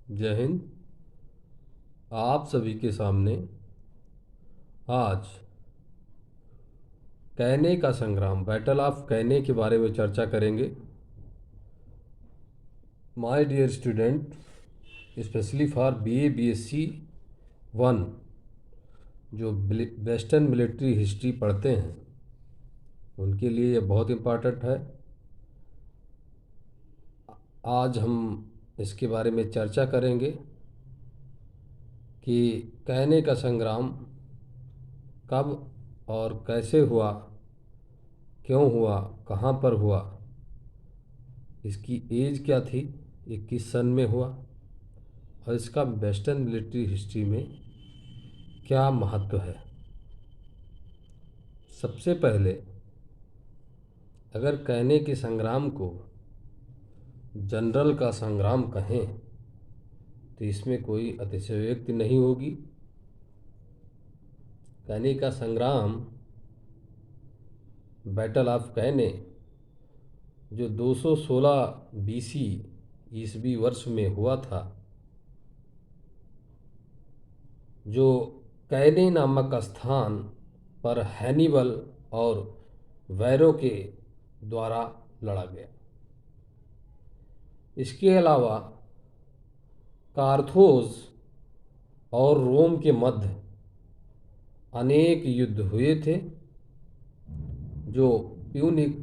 जय हिंद। आप सभी के सामने आज कैने का संग्राम, बैटल ऑफ कैने के बारे में चर्चा करेंगे। My dear student, specially for BA BSc 1 जो वेस्टर्न मिलिट्री हिस्ट्री पढ़ते हैं उनके लिए ये बहुत इम्पॉर्टेंट है। आज हम इसके बारे में चर्चा करेंगे कि कैने का संग्राम कब और कैसे हुआ, क्यों हुआ, कहाँ पर हुआ, इसकी एज क्या थी, ये किस सन में हुआ और इसका वेस्टर्न मिलिट्री हिस्ट्री में क्या महत्व है। सबसे पहले अगर कैने के संग्राम को जनरल का संग्राम कहें तो इसमें कोई अतिशयोक्ति नहीं होगी। कैने का संग्राम, बैटल ऑफ कैने, जो 216 बीसी ईसवी वर्ष में हुआ था, जो कैने नामक स्थान पर हैनिबल और वैरो के द्वारा लड़ा गया। इसके अलावा कार्थोस और रोम के मध्य अनेक युद्ध हुए थे जो प्यूनिक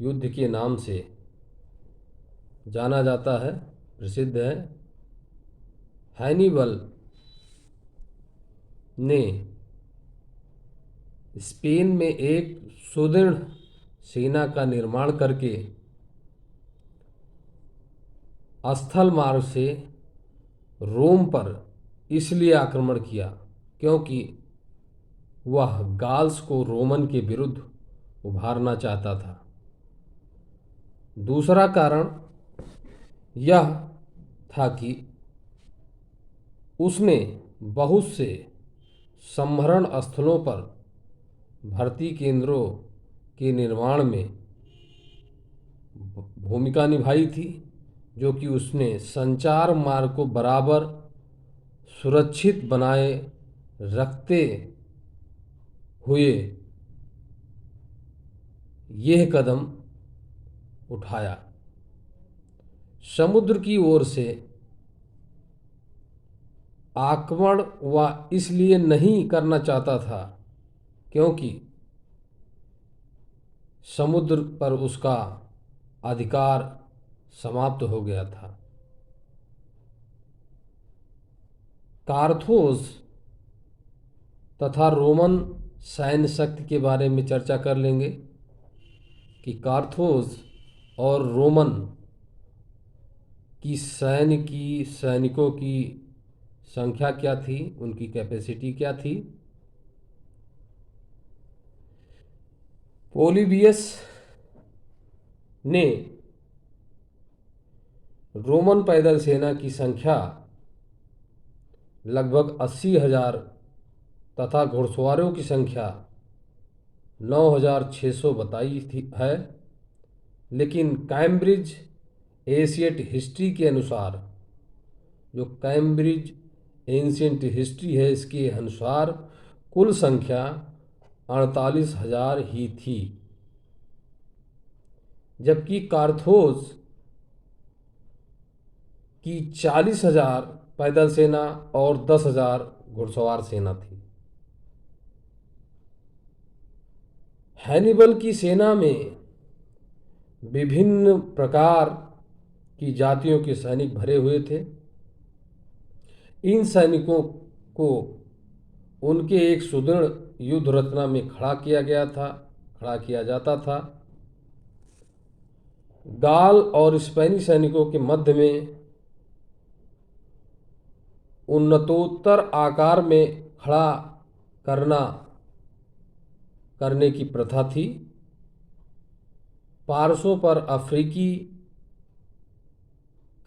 युद्ध के नाम से जाना जाता है, प्रसिद्ध है। हैनिबल ने स्पेन में एक सुदृढ़ सेना का निर्माण करके स्थल मार्ग से रोम पर इसलिए आक्रमण किया क्योंकि वह गाल्स को रोमन के विरुद्ध उभारना चाहता था। दूसरा कारण यह था कि उसने बहुत से संभरण स्थलों पर भर्ती केंद्रों के निर्माण में भूमिका निभाई थी, जो कि उसने संचार मार्ग को बराबर सुरक्षित बनाए रखते हुए यह कदम उठाया। समुद्र की ओर से आक्रमण वह इसलिए नहीं करना चाहता था क्योंकि समुद्र पर उसका अधिकार समाप्त हो गया था। कार्थोस तथा रोमन सैन्य शक्ति के बारे में चर्चा कर लेंगे कि कार्थोस और रोमन की सैनिकों की संख्या क्या थी, उनकी कैपेसिटी क्या थी। पोलिबियस ने रोमन पैदल सेना की संख्या लगभग 80,000 तथा घुड़सवारों की संख्या 9,600 बताई थी है, लेकिन कैम्ब्रिज एशियट हिस्ट्री के अनुसार, जो कैम्ब्रिज एंशियंट हिस्ट्री है, इसके अनुसार कुल संख्या 48,000 ही थी, जबकि कार्थोस की 40,000 पैदल सेना और 10,000 घुड़सवार सेना थी। हैनिबल की सेना में विभिन्न प्रकार की जातियों के सैनिक भरे हुए थे। इन सैनिकों को उनके एक सुदृढ़ युद्ध रचना में खड़ा किया जाता था। गाल और स्पेनी सैनिकों के मध्य में उन्नतोत्तर आकार में खड़ा करने की प्रथा थी। पारसों पर अफ्रीकी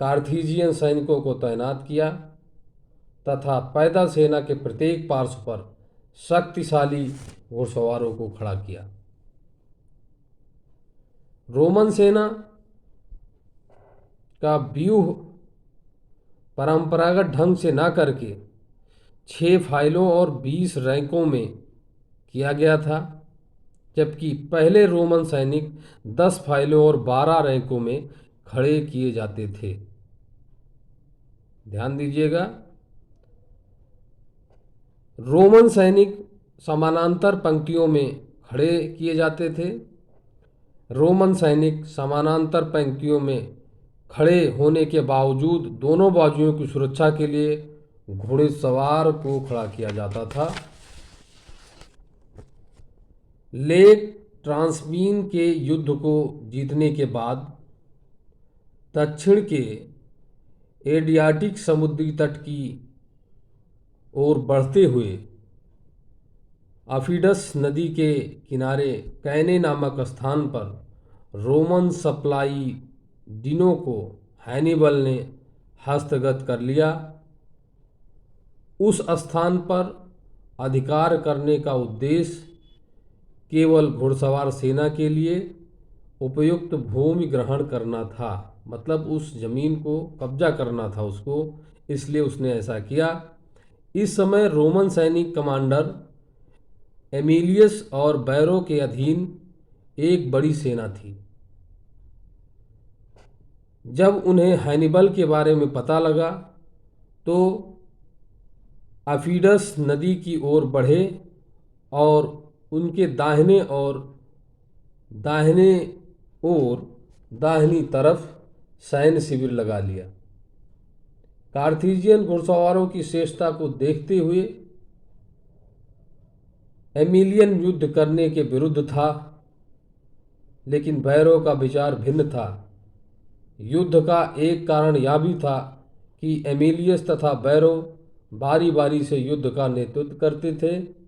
कार्थीजियन सैनिकों को तैनात किया तथा पैदल सेना के प्रत्येक पार्श्व पर शक्तिशाली घुड़सवारों को खड़ा किया। रोमन सेना का व्यूह परंपरागत ढंग से ना करके 6 फाइलों और 20 रैंकों में किया गया था, जबकि पहले रोमन सैनिक 10 फाइलों और 12 रैंकों में खड़े किए जाते थे। ध्यान दीजिएगा, रोमन सैनिक समानांतर पंक्तियों में खड़े किए जाते थे। रोमन सैनिक समानांतर पंक्तियों में खड़े होने के बावजूद दोनों बाजुओं की सुरक्षा के लिए घुड़सवार को खड़ा किया जाता था। लेक ट्रांसमीन के युद्ध को जीतने के बाद दक्षिण के एडियाटिक समुद्री तट की ओर बढ़ते हुए अफीडस नदी के किनारे कैने नामक स्थान पर रोमन सप्लाई डिनो को हैनिबल ने हस्तगत कर लिया। उस स्थान पर अधिकार करने का उद्देश्य केवल घुड़सवार सेना के लिए उपयुक्त भूमि ग्रहण करना था, मतलब उस जमीन को कब्जा करना था उसको, इसलिए उसने ऐसा किया। इस समय रोमन सैनिक कमांडर एमिलियस और बैरो के अधीन एक बड़ी सेना थी। जब उन्हें हैनिबल के बारे में पता लगा तो अफीडस नदी की ओर बढ़े और उनके दाहिने ओर दाहिनी तरफ सैन्य शिविर लगा लिया। कार्थिजियन घुड़सवारों की श्रेष्ठता को देखते हुए एमिलियन युद्ध करने के विरुद्ध था, लेकिन बैरो का विचार भिन्न था। युद्ध का एक कारण यह भी था कि एमिलियस तथा बैरो बारी बारी से युद्ध का नेतृत्व करते थे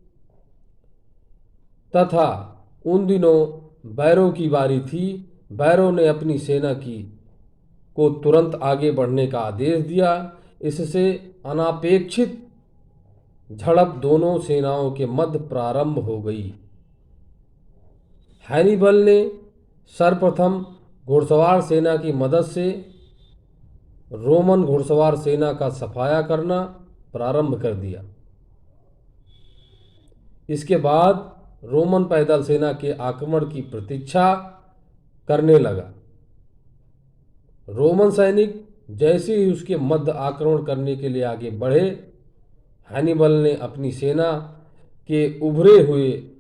तथा उन दिनों बैरो की बारी थी। बैरो ने अपनी सेना को तुरंत आगे बढ़ने का आदेश दिया। इससे अनापेक्षित झड़प दोनों सेनाओं के मध्य प्रारंभ हो गई। हैनिबल ने सर्वप्रथम घुड़सवार सेना की मदद से रोमन घुड़सवार सेना का सफाया करना प्रारंभ कर दिया। इसके बाद रोमन पैदल सेना के आक्रमण की प्रतीक्षा करने लगा। रोमन सैनिक जैसे ही उसके मध्य आक्रमण करने के लिए आगे बढ़े, हैनिबल ने अपनी सेना के उभरे हुए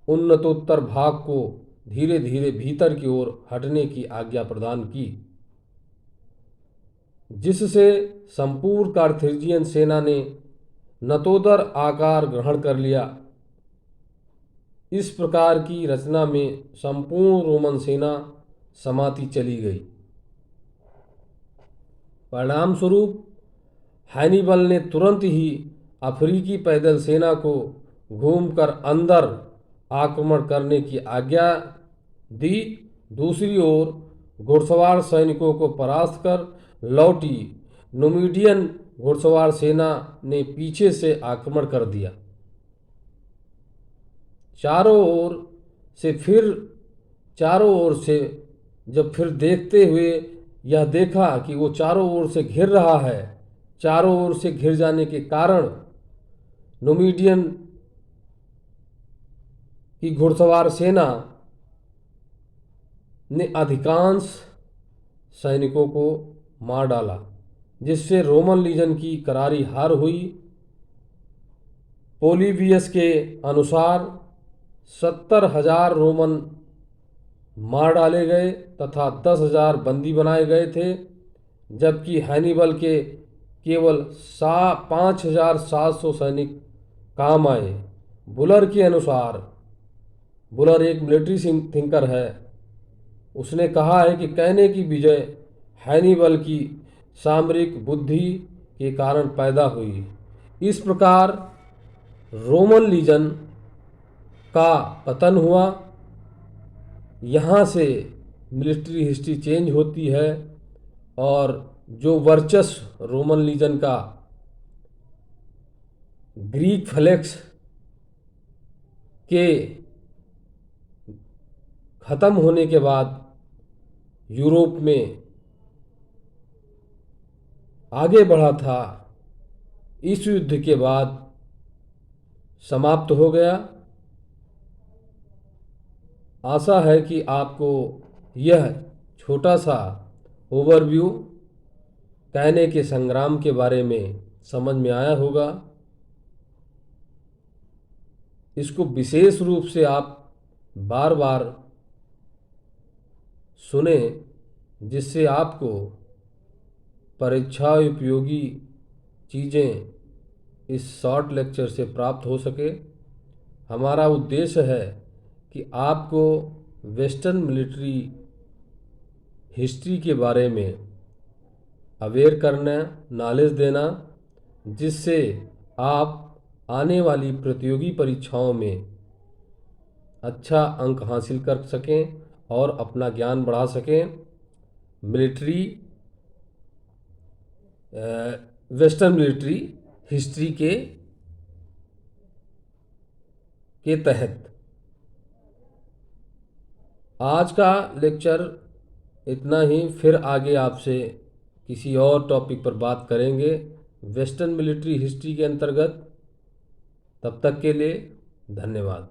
उन्नतोत्तर भाग को धीरे धीरे भीतर की ओर हटने की आज्ञा प्रदान की, जिससे संपूर्ण कार्थिजियन सेना ने नतोदर आकार ग्रहण कर लिया। इस प्रकार की रचना में संपूर्ण रोमन सेना समाती चली गई। परिणाम स्वरूप हैनिबल ने तुरंत ही अफ्रीकी पैदल सेना को घूमकर अंदर आक्रमण करने की आज्ञा दी। दूसरी ओर घुड़सवार सैनिकों को परास्त कर लौटी नुमिडियन घुड़सवार सेना ने पीछे से आक्रमण कर दिया। चारों ओर से जब फिर देखते हुए यह देखा कि वो चारों ओर से घिर रहा है, चारों ओर से घिर जाने के कारण नुमिडियन की घुड़सवार सेना ने अधिकांश सैनिकों को मार डाला, जिससे रोमन लीजन की करारी हार हुई। पोलिबियस के अनुसार 70,000 रोमन मार डाले गए तथा 10,000 बंदी बनाए गए थे, जबकि हैनिबल के केवल 5,700 सैनिक काम आए। बुलर के अनुसार, बुलर एक मिलिट्री थिंकर है, उसने कहा है कि कैने की विजय हैनिबल की सामरिक बुद्धि के कारण पैदा हुई। इस प्रकार रोमन लीजन का पतन हुआ। यहाँ से मिलिट्री हिस्ट्री चेंज होती है और जो वर्चस्व रोमन लीजन का ग्रीक फ्लेक्स के खत्म होने के बाद यूरोप में आगे बढ़ा था, इस युद्ध के बाद समाप्त हो गया। आशा है कि आपको यह छोटा सा ओवरव्यू कहने के संग्राम के बारे में समझ में आया होगा। इसको विशेष रूप से आप बार बार सुने, जिससे आपको परीक्षा उपयोगी चीज़ें इस शॉर्ट लेक्चर से प्राप्त हो सके। हमारा उद्देश्य है कि आपको वेस्टर्न मिलिट्री हिस्ट्री के बारे में अवेयर करना, नॉलेज देना, जिससे आप आने वाली प्रतियोगी परीक्षाओं में अच्छा अंक हासिल कर सकें और अपना ज्ञान बढ़ा सकें। मिलिट्री वेस्टर्न मिलिट्री हिस्ट्री के तहत आज का लेक्चर इतना ही। फिर आगे आपसे किसी और टॉपिक पर बात करेंगे वेस्टर्न मिलिट्री हिस्ट्री के अंतर्गत। तब तक के लिए धन्यवाद।